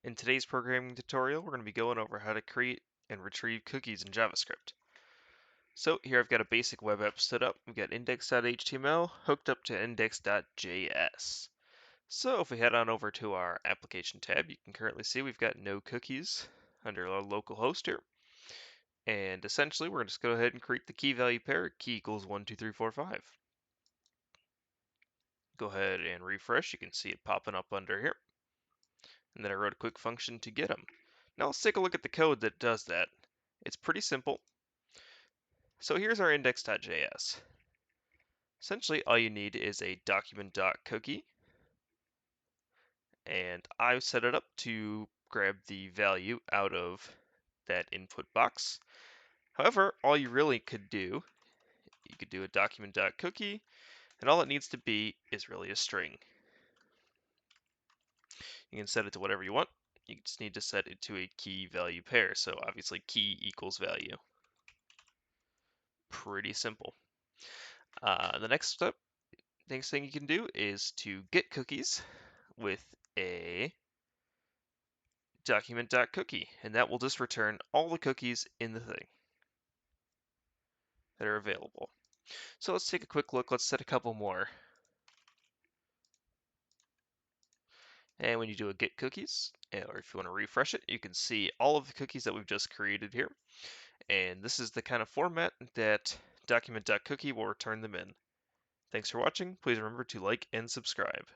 In today's programming tutorial, we're going to be going over how to create and retrieve cookies in JavaScript. So here I've got a basic web app set up. We've got index.html hooked up to index.js. So if we head on over to our application tab, you can currently see we've got no cookies under our local host here. And essentially, we're going to just go ahead and create the key value pair, key equals 1, 2, 3, 4, 5. Go ahead and refresh. You can see it popping up under here. And then I wrote a quick function to get them. Now let's take a look at the code that does that. It's pretty simple. So here's our index.js. Essentially, all you need is a document.cookie, and I've set it up to grab the value out of that input box. However, all you really could do, you could do a document.cookie, and all it needs to be is really a string. You can set it to whatever you want. You just need to set it to a key value pair. So obviously key equals value. Pretty simple. The next thing you can do is to get cookies with a document.cookie, and that will just return all the cookies in the thing that are available. So let's take a quick look. Let's set a couple more. And when you do a get cookies, or if you want to refresh it, you can see all of the cookies that we've just created here. And this is the kind of format that document.cookie will return them in. Thanks for watching. Please remember to like and subscribe.